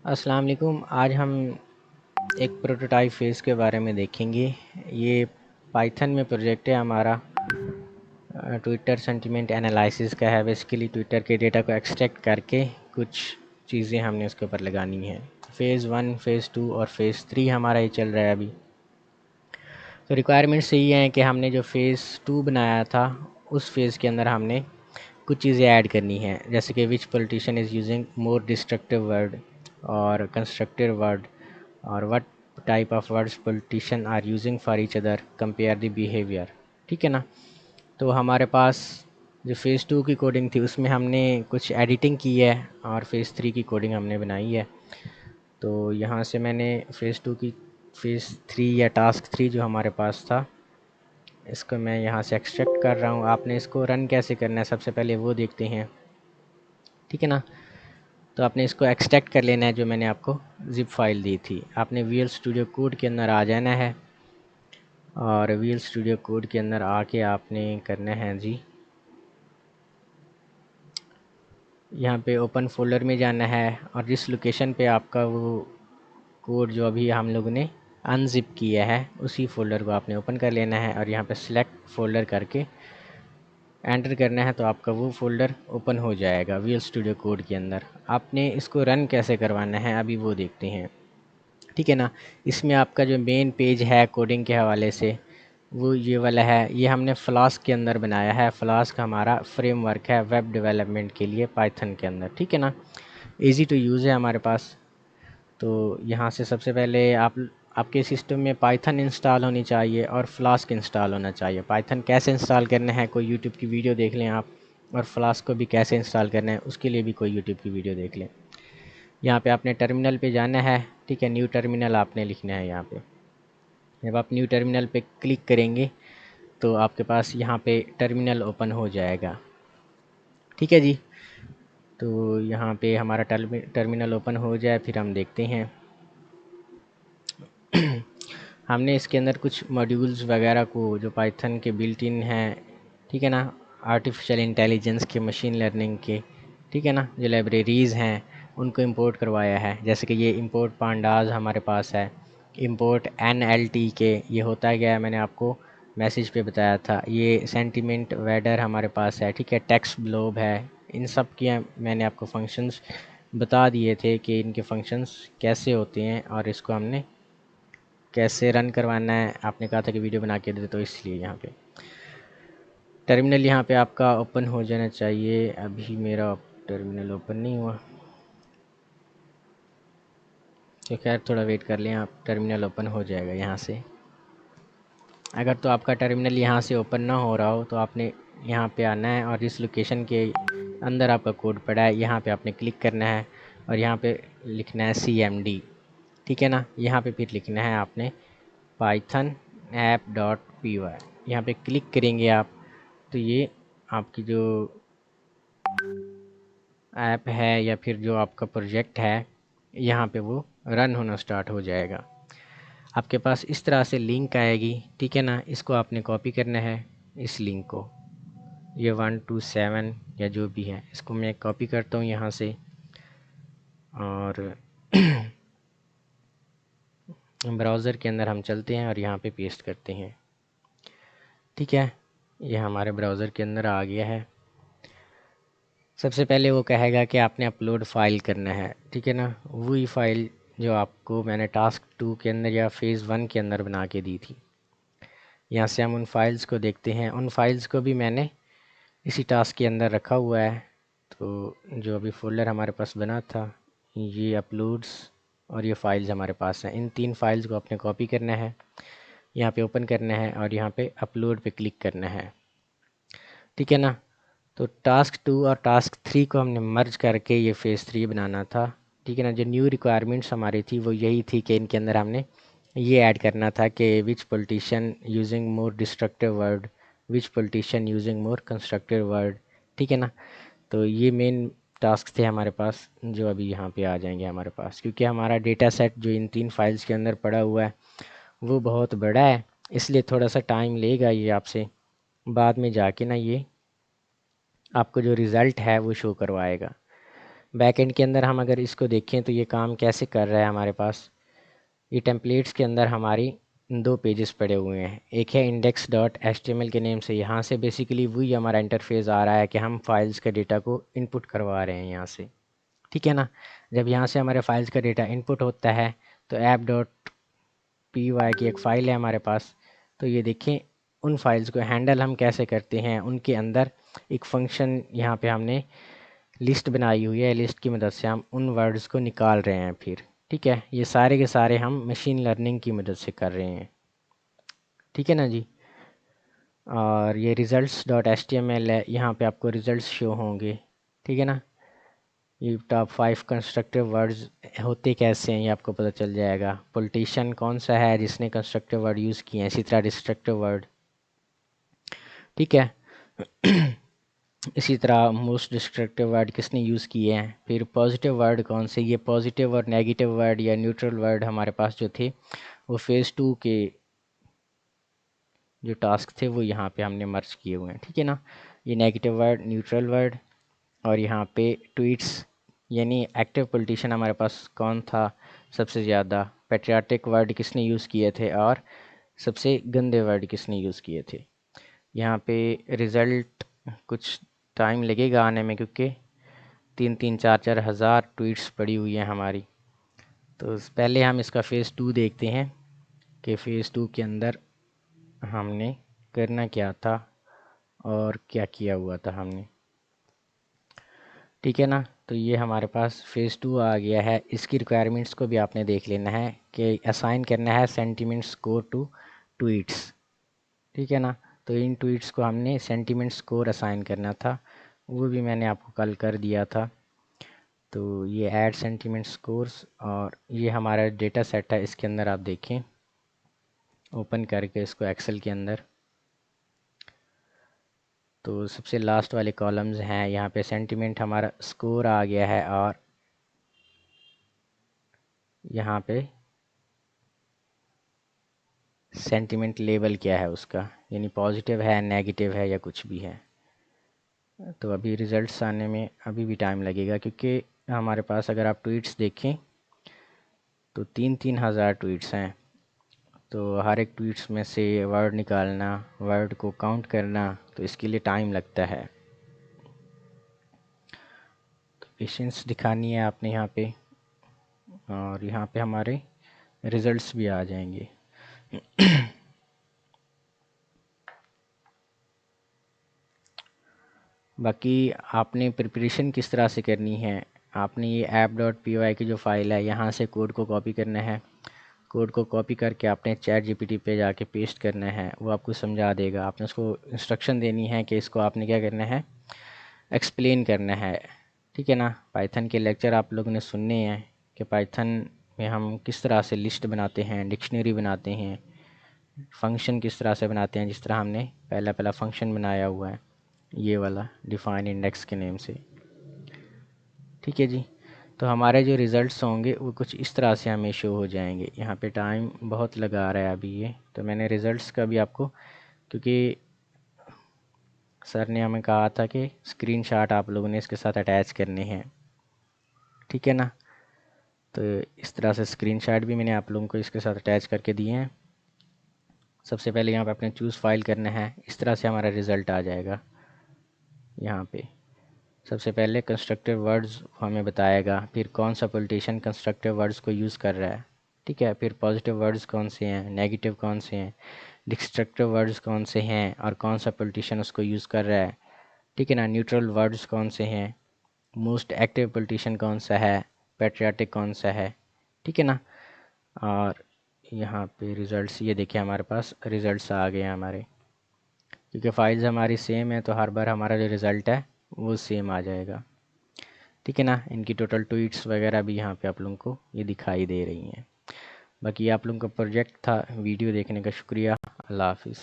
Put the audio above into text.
अस्सलाम वालेकुम। आज हम एक प्रोटोटाइप फेज़ के बारे में देखेंगे। ये पाइथन में प्रोजेक्ट है हमारा। ट्विटर सेंटिमेंट एनालिसिस का है। बेसिकली ट्विटर के डेटा को एक्सट्रैक्ट करके कुछ चीज़ें हमने उसके ऊपर लगानी है। फ़ेज़ 1, फ़ेज़ 2 और फ़ेज़ 3 हमारा ये चल रहा है अभी। तो रिक्वायरमेंट्स यही हैं कि हमने जो फ़ेज़ 2 बनाया था उस फेज़ के अंदर हमने कुछ चीज़ें ऐड करनी है, जैसे कि which politician is using more destructive word और कंस्ट्रक्टिव वर्ड, और what type of words politician are using for each other, compare the behaviour. ठीक है ना। तो हमारे पास जो फ़ेज़ 2 की कोडिंग थी उसमें हमने कुछ एडिटिंग की है और फ़ेज़ 3 की कोडिंग हमने बनाई है। तो यहाँ से मैंने फ़ेज़ 3 या टास्क 3 जो हमारे पास था, इसको मैं यहाँ से एक्सट्रैक्ट कर रहा हूँ। आपने इसको रन कैसे करना है सबसे पहले वो देखते हैं। ठीक है ना। तो आपने इसको एक्सट्रैक्ट कर लेना है, जो मैंने आपको ज़िप फाइल दी थी। आपने विजुअल स्टूडियो कोड के अंदर आ जाना है और विजुअल स्टूडियो कोड के अंदर आके आपने करना है जी, यहाँ पे ओपन फोल्डर में जाना है और जिस लोकेशन पे आपका वो कोड जो अभी हम लोगों ने अनजिप किया है उसी फोल्डर को आपने ओपन कर लेना है और यहाँ पे सिलेक्ट फोल्डर करके एंटर करना है, तो आपका वो फ़ोल्डर ओपन हो जाएगा विजुअल स्टूडियो कोड के अंदर। आपने इसको रन कैसे करवाना है अभी वो देखते हैं। ठीक है ना। इसमें आपका जो मेन पेज है कोडिंग के हवाले से वो ये वाला है। ये हमने फ्लास्क के अंदर बनाया है। फ्लास्क हमारा फ्रेमवर्क है वेब डेवलपमेंट के लिए पाइथन के अंदर। ठीक है ना। ईज़ी टू यूज़ है हमारे पास। तो यहाँ से सबसे पहले आपके सिस्टम में पाइथन इंस्टॉल होनी चाहिए और फ्लास्क इंस्टॉल होना चाहिए। पाइथन कैसे इंस्टॉल करना है कोई यूट्यूब की वीडियो देख लें आप, और फ्लास्क को भी कैसे इंस्टॉल करना है उसके लिए भी कोई यूट्यूब की वीडियो देख लें। यहाँ पे आपने टर्मिनल पे जाना है। ठीक है, न्यू टर्मिनल आपने लिखना है यहाँ पे। जब आप न्यू टर्मिनल पे क्लिक करेंगे तो आपके पास यहाँ पे टर्मिनल ओपन हो जाएगा। ठीक है जी। तो यहाँ पे हमारा टर्मिनल ओपन हो जाए फिर हम देखते हैं। हमने इसके अंदर कुछ मॉड्यूल्स वगैरह को जो पाइथन के बिल्ट इन हैं, ठीक है ना, आर्टिफिशियल इंटेलिजेंस के, मशीन लर्निंग के, ठीक है ना, जो लाइब्रेरीज़ हैं उनको इंपोर्ट करवाया है। जैसे कि ये इंपोर्ट पांडाज हमारे पास है, इंपोर्ट NLTK। ये होता क्या है मैंने आपको मैसेज पे बताया था। ये सेंटिमेंट वेडर हमारे पास है। ठीक है, टेक्स्ट ब्लोब है। इन सब की मैंने आपको फंक्शंस बता दिए थे कि इनके फंक्शंस कैसे होते हैं और इसको हमने कैसे रन करवाना है। आपने कहा था कि वीडियो बना के दे, तो इसलिए यहाँ पे टर्मिनल यहाँ पे आपका ओपन हो जाना चाहिए। अभी मेरा टर्मिनल ओपन नहीं हुआ, तो खैर थोड़ा वेट कर लें आप, टर्मिनल ओपन हो जाएगा यहाँ से। अगर तो आपका टर्मिनल यहाँ से ओपन ना हो रहा हो तो आपने यहाँ पे आना है और इस लोकेशन के अंदर आपका कोड पड़ा है, यहाँ पे आपने क्लिक करना है और यहाँ पे लिखना है CMD। ठीक है ना। यहाँ पे फिर लिखना है आपने पाइथन app.py। यहाँ पे क्लिक करेंगे आप तो ये आपकी जो ऐप है या फिर जो आपका प्रोजेक्ट है यहाँ पे वो रन होना स्टार्ट हो जाएगा। आपके पास इस तरह से लिंक आएगी। ठीक है ना। इसको आपने कॉपी करना है, इस लिंक को, ये 127 या जो भी है, इसको मैं कॉपी करता हूँ यहाँ से और ब्राउज़र के अंदर हम चलते हैं और यहाँ पे पेस्ट करते हैं। ठीक है, ये हमारे ब्राउज़र के अंदर आ गया है। सबसे पहले वो कहेगा कि आपने अपलोड फ़ाइल करना है। ठीक है ना, वही फ़ाइल जो आपको मैंने टास्क 2 के अंदर या फ़ेज़ 1 के अंदर बना के दी थी। यहाँ से हम उन फाइल्स को देखते हैं। उन फाइल्स को भी मैंने इसी टास्क के अंदर रखा हुआ है। तो जो अभी फ़ोल्डर हमारे पास बना था, ये अपलोड्स और ये फाइल्स हमारे पास हैं। इन 3 फाइल्स को आपने कॉपी करना है, यहाँ पे ओपन करना है और यहाँ पे अपलोड पे क्लिक करना है। ठीक है ना। तो टास्क 2 और टास्क 3 को हमने मर्ज करके ये फ़ेज़ 3 बनाना था। ठीक है ना। जो न्यू रिक्वायरमेंट्स हमारी थी वो यही थी कि इनके अंदर हमने ये ऐड करना था कि which politician using more destructive word, which politician using more constructive word. ठीक है ना। तो ये मेन टास्क थे हमारे पास जो अभी यहाँ पे आ जाएंगे हमारे पास, क्योंकि हमारा डेटा सेट जो इन 3 फाइल्स के अंदर पड़ा हुआ है वो बहुत बड़ा है, इसलिए थोड़ा सा टाइम लेगा ये आपसे। बाद में जाके ना ये आपको जो रिज़ल्ट है वो शो करवाएगा। बैकएंड के अंदर हम अगर इसको देखें तो ये काम कैसे कर रहा है हमारे पास। ये टेम्पलेट्स के अंदर हमारी दो पेजेस पड़े हुए हैं। एक है index.html के नेम से, यहाँ से बेसिकली वही हमारा इंटरफेस आ रहा है कि हम फाइल्स के डेटा को इनपुट करवा रहे हैं यहाँ से, ठीक है ना। जब यहाँ से हमारे फाइल्स का डेटा इनपुट होता है तो app.py की एक फ़ाइल है हमारे पास। तो ये देखें उन फाइल्स को हैंडल हम कैसे करते हैं। उनके अंदर एक फ़ंक्शन यहाँ पे हमने लिस्ट बनाई हुई है, लिस्ट की मदद से हम उन वर्ड्स को निकाल रहे हैं फिर, ठीक है। ये सारे के सारे हम मशीन लर्निंग की मदद से कर रहे हैं, ठीक है ना जी। और ये results.html है, यहाँ पे आपको रिजल्ट्स शो होंगे, ठीक है ना। ये टॉप 5 कंस्ट्रक्टिव वर्ड्स होते कैसे हैं ये आपको पता चल जाएगा। पॉलिटिशियन कौन सा है जिसने कंस्ट्रक्टिव वर्ड यूज़ किए हैं, इसी तरह डिस्ट्रक्टिव वर्ड, ठीक है। इसी तरह मोस्ट डिस्ट्रक्टिव वर्ड किसने यूज़ किए हैं। फिर पॉजिटिव वर्ड कौन से, ये पॉजिटिव और नेगेटिव वर्ड या न्यूट्रल वर्ड हमारे पास जो थे वो फेज़ 2 के जो टास्क थे वो यहाँ पे हमने मर्ज किए हुए हैं, ठीक है ना। ये नेगेटिव वर्ड, न्यूट्रल वर्ड, और यहाँ पे ट्वीट्स यानी एक्टिव पॉलिटिशियन हमारे पास कौन था सबसे ज़्यादा, पैट्रियाटिक वर्ड किसने यूज़ किए थे, और सबसे गंदे वर्ड किसने यूज़ किए थे। यहाँ पे रिज़ल्ट कुछ टाइम लगेगा आने में क्योंकि 3-4 हज़ार ट्वीट्स पड़ी हुई हैं हमारी। तो पहले हम इसका फ़ेज़ 2 देखते हैं कि फ़ेज़ 2 के अंदर हमने करना क्या था और क्या किया हुआ था हमने, ठीक है ना। तो ये हमारे पास फ़ेज़ 2 आ गया है। इसकी रिक्वायरमेंट्स को भी आपने देख लेना है कि असाइन करना है सेंटीमेंट स्कोर टू ट्वीट्स, ठीक है ना। तो इन ट्वीट्स को हमने सेंटीमेंट स्कोर असाइन करना था, वो भी मैंने आपको कल कर दिया था। तो ये ऐड सेंटीमेंट स्कोर्स, और ये हमारा डेटा सेट है। इसके अंदर आप देखें ओपन करके इसको एक्सेल के अंदर, तो सबसे लास्ट वाले कॉलम्स हैं। यहाँ पे सेंटीमेंट हमारा स्कोर आ गया है, और यहाँ पे सेंटीमेंट लेवल क्या है उसका, यानी पॉजिटिव है, नेगेटिव है, या कुछ भी है। तो अभी रिज़ल्ट्स आने में अभी भी टाइम लगेगा क्योंकि हमारे पास अगर आप ट्वीट्स देखें तो 3-3 हज़ार ट्वीट्स हैं। तो हर एक ट्वीट्स में से वर्ड निकालना, वर्ड को काउंट करना, तो इसके लिए टाइम लगता है। तो पेशेंस दिखानी है आपने यहाँ पे, और यहाँ पे हमारे रिज़ल्ट्स भी आ जाएंगे। बाकी आपने प्रिपरेशन किस तरह से करनी है, आपने ये app.py की जो फ़ाइल है यहाँ से कोड को कॉपी करना है। कोड को कॉपी करके आपने चैट जीपीटी पे जाके पेस्ट करना है, वो आपको समझा देगा। आपने उसको इंस्ट्रक्शन देनी है कि इसको आपने क्या करना है, एक्सप्लेन करना है, ठीक है ना। पाइथन के लेक्चर आप लोगों ने सुनने हैं कि पाइथन में हम किस तरह से लिस्ट बनाते हैं, डिक्शनरी बनाते हैं, फंक्शन किस तरह से बनाते हैं, जिस तरह हमने पहला फंक्शन बनाया हुआ है ये वाला डिफाइन इंडेक्स के नेम से, ठीक है जी। तो हमारे जो रिज़ल्ट्स होंगे वो कुछ इस तरह से हमें शो हो जाएंगे। यहाँ पे टाइम बहुत लगा रहा है अभी ये, तो मैंने रिज़ल्ट्स का भी आपको, क्योंकि सर ने हमें कहा था कि स्क्रीनशॉट आप लोगों ने इसके साथ अटैच करने हैं, ठीक है ना। तो इस तरह से स्क्रीनशॉट भी मैंने आप लोगों को इसके साथ अटैच करके दिए हैं। सबसे पहले यहाँ पे अपने चूज़ फाइल करना है, इस तरह से हमारा रिज़ल्ट आ जाएगा। यहाँ पे सबसे पहले कंस्ट्रक्टिव वर्ड्स हमें बताएगा, फिर कौन सा पॉलिटिशियन कंस्ट्रक्टिव वर्ड्स को यूज़ कर रहा है, ठीक है। फिर पॉजिटिव वर्ड्स कौन से हैं, नेगेटिव कौन से हैं, डिस्ट्रक्टिव वर्ड्स कौन से हैं और कौन सा पॉलिटिशियन उसको यूज़ कर रहा है, ठीक है ना। न्यूट्रल वर्ड्स कौन से हैं, मोस्ट एक्टिव पॉलिटिशियन कौन सा है, पैट्रियाटिक कौन सा है, ठीक है ना। और यहाँ पे रिज़ल्ट्स ये देखिए हमारे पास रिज़ल्ट्स आ गए हैं हमारे, क्योंकि फाइल्स हमारी सेम है तो हर बार हमारा जो रिज़ल्ट है वो सेम आ जाएगा, ठीक है ना। इनकी टोटल ट्वीट्स वगैरह भी यहाँ पे आप लोगों को ये दिखाई दे रही हैं। बाकी आप लोगों का प्रोजेक्ट था। वीडियो देखने का शुक्रिया। अल्लाह हाफिज़।